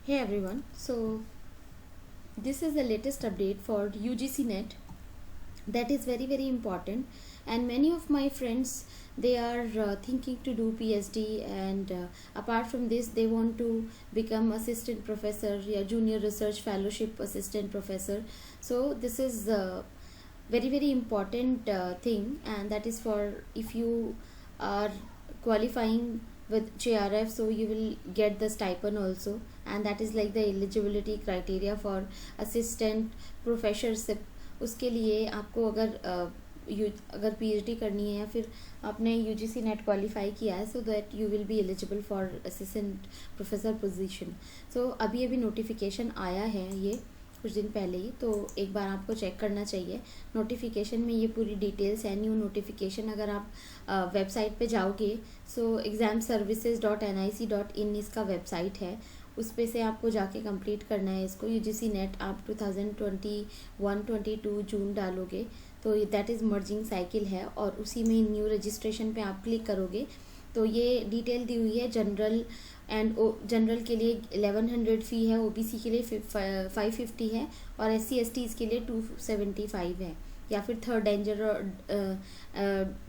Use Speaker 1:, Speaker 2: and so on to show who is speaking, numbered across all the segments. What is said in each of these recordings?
Speaker 1: Hey everyone, so this is the latest update for UGC net that is very important, and many of my friends they are thinking to do PhD, and apart from this they want to become assistant professor, yeah, junior research fellowship assistant professor. So this is very important thing, and that is for if you are qualifying with JRF, so you will get the stipend also, and that is like the eligibility criteria for assistant professorship. उसके लिए आपको अगर PhD करनी है या फिर आपने UGC net qualify किया है, so that you will be eligible for assistant professor position. So अभी नोटिफिकेशन आया है ये कुछ दिन पहले ही, तो एक बार आपको चेक करना चाहिए. नोटिफिकेशन में ये पूरी डिटेल्स है. न्यू नोटिफिकेशन अगर आप वेबसाइट पे जाओगे, सो examservices.nic.in इसका वेबसाइट है, उस पे से आपको जाके कंप्लीट करना है इसको. UGC नेट आप 2021-22 जून डालोगे तो दैट इज़ मर्जिंग साइकिल है, और उसी में न्यू रजिस्ट्रेशन पे आप क्लिक करोगे तो ये डिटेल दी हुई है. जनरल के लिए 1100 फ़ी है, OBC के लिए 550 है, और SC/ST के लिए 275 है, या फिर थर्ड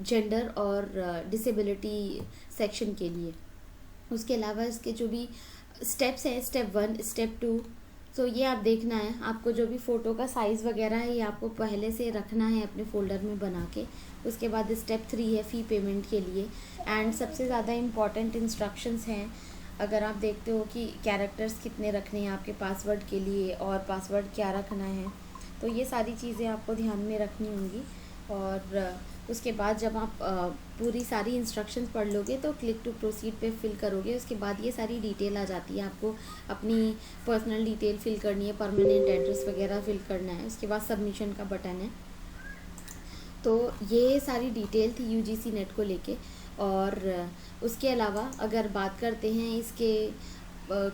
Speaker 1: जेंडर और डिसेबिलिटी सेक्शन के लिए. उसके अलावा इसके जो भी स्टेप्स हैं, स्टेप 1, स्टेप 2, तो ये आप देखना है. आपको जो भी फ़ोटो का साइज़ वगैरह है ये आपको पहले से रखना है अपने फ़ोल्डर में बना के. उसके बाद स्टेप 3 है फ़ी पेमेंट के लिए, एंड सबसे ज़्यादा इम्पॉर्टेंट इंस्ट्रक्शंस हैं. अगर आप देखते हो कि कैरेक्टर्स कितने रखने हैं आपके पासवर्ड के लिए, और पासवर्ड क्या रखना है, तो ये सारी चीज़ें आपको ध्यान में रखनी होंगी. और उसके बाद जब आप पूरी सारी इंस्ट्रक्शंस पढ़ लोगे तो क्लिक टू प्रोसीड पे फिल करोगे. उसके बाद ये सारी डिटेल आ जाती है. आपको अपनी पर्सनल डिटेल फिल करनी है, परमानेंट एड्रेस वगैरह फिल करना है. उसके बाद सबमिशन का बटन है. तो ये सारी डिटेल थी UGC नेट को लेके. और उसके अलावा अगर बात करते हैं इसके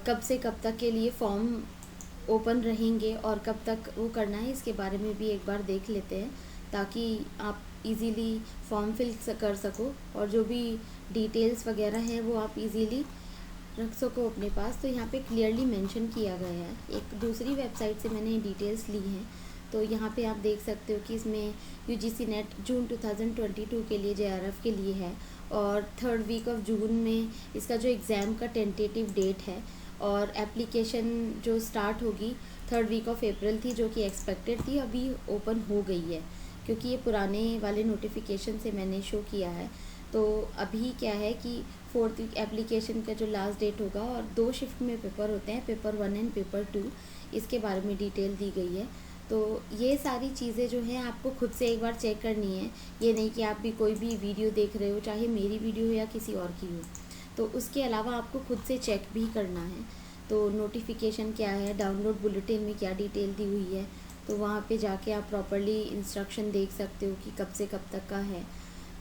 Speaker 1: कब से कब तक के लिए फॉर्म ओपन रहेंगे और कब तक वो करना है, इसके बारे में भी एक बार देख लेते हैं, ताकि आप इजीली फॉर्म फिल कर सको और जो भी डिटेल्स वगैरह हैं वो आप इजीली रख सको अपने पास. तो यहाँ पे क्लियरली मेंशन किया गया है. एक दूसरी वेबसाइट से मैंने डिटेल्स ली हैं, तो यहाँ पे आप देख सकते हो कि इसमें UGC नेट जून 2022 के लिए JRF के लिए है, और 3rd वीक ऑफ जून में इसका जो एग्ज़ाम का टेंटेटिव डेट है, और एप्लीकेशन जो स्टार्ट होगी 3rd वीक ऑफ अप्रैल थी, जो कि एक्सपेक्टेड थी, अभी ओपन हो गई है क्योंकि ये पुराने वाले नोटिफिकेशन से मैंने शो किया है. तो अभी क्या है कि 4th वीक एप्लीकेशन का जो लास्ट डेट होगा, और 2 शिफ्ट में पेपर होते हैं, पेपर 1 एंड पेपर 2, इसके बारे में डिटेल दी गई है. तो ये सारी चीज़ें जो हैं आपको खुद से एक बार चेक करनी है. ये नहीं कि आप भी कोई भी वीडियो देख रहे हो, चाहे मेरी वीडियो हो या किसी और की हो, तो उसके अलावा आपको खुद से चेक भी करना है. तो नोटिफिकेशन क्या है, डाउनलोड बुलेटिन में क्या डिटेल दी हुई है, तो वहाँ पे जाके आप प्रॉपर्ली इंस्ट्रक्शन देख सकते हो कि कब से कब तक का है.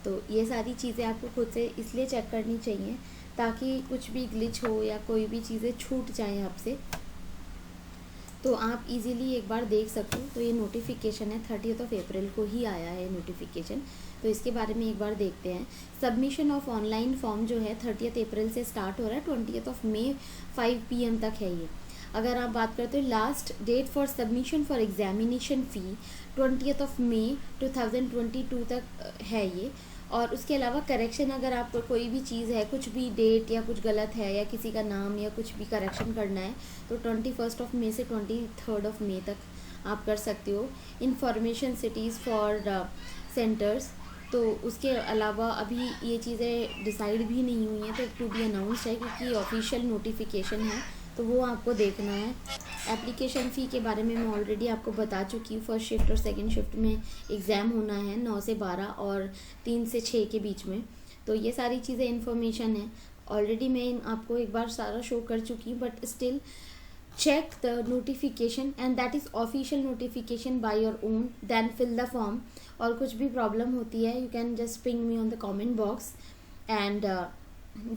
Speaker 1: तो ये सारी चीज़ें आपको खुद से इसलिए चेक करनी चाहिए ताकि कुछ भी ग्लिच हो या कोई भी चीज़ें छूट जाएँ आपसे, तो आप इजीली एक बार देख सको. तो ये नोटिफिकेशन है 30th अप्रैल को ही आया है नोटिफिकेशन, तो इसके बारे में एक बार देखते हैं. सबमिशन ऑफ ऑनलाइन फॉर्म जो है 30th अप्रैल से स्टार्ट हो रहा है, 20th मई 5 PM तक है ये. अगर आप बात करते हो last date for submission for examination fee 20th मई 2022 तक है ये. और उसके अलावा करेक्शन, अगर आपको कोई भी चीज़ है, कुछ भी डेट या कुछ गलत है या किसी का नाम या कुछ भी करेक्शन करना है, तो 21 मई से 23 मई तक आप कर सकते हो. इंफॉर्मेशन सिटीज़ फॉर सेंटर्स, तो उसके अलावा अभी ये चीज़ें डिसाइड भी नहीं हुई हैं, तो टू बी अनाउंस्ड है क्योंकि ऑफिशियल नोटिफिकेशन है, तो वो आपको देखना है. एप्लीकेशन फ़ी के बारे में मैं ऑलरेडी आपको बता चुकी हूँ. फर्स्ट शिफ्ट और सेकंड शिफ्ट में एग्ज़ाम होना है 9 से 12 और 3 से 6 के बीच में. तो ये सारी चीज़ें इन्फॉर्मेशन है, ऑलरेडी मैं आपको एक बार सारा शो कर चुकी हूँ, but still check the notification and that is official notification by your own, then fill the form. और कुछ भी प्रॉब्लम होती है, you can just ping me on the comment box, and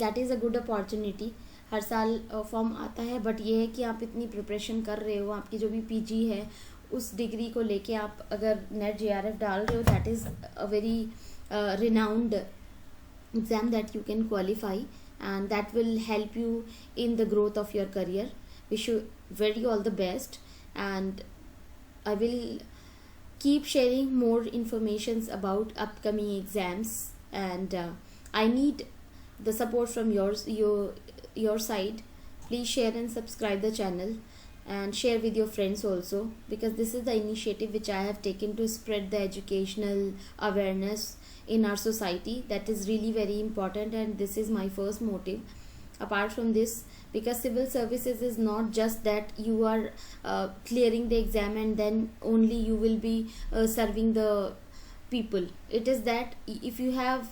Speaker 1: that is a good opportunity. हर साल form आता है, but ये है कि आप इतनी प्रिपरेशन कर रहे हो, आपकी जो भी PG है उस डिग्री को लेके आप अगर नेट JRF डाल रहे हो, that is a very renowned exam that you can qualify, and that will help you in the growth of your career. Wish you very all the best, and I will keep sharing more informations about upcoming exams, and I need the support from your side. Please share and subscribe the channel, and share with your friends also, because this is the initiative which I have taken to spread the educational awareness in our society. That is really very important, and this is my first motive. Apart from this, because civil services is not just that you are clearing the exam and then only you will be serving the people. It is that if you have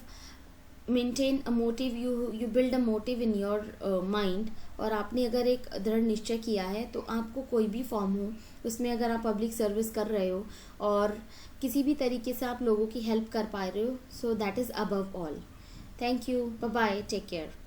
Speaker 1: maintain a motive, you build a motive in your mind, और आपने अगर एक दृढ़ निश्चय किया है तो आपको कोई भी फॉर्म हो उसमें अगर आप पब्लिक सर्विस कर रहे हो और किसी भी तरीके से आप लोगों की हेल्प कर पा रहे हो, so that is above all. Thank you. Bye bye. Take care.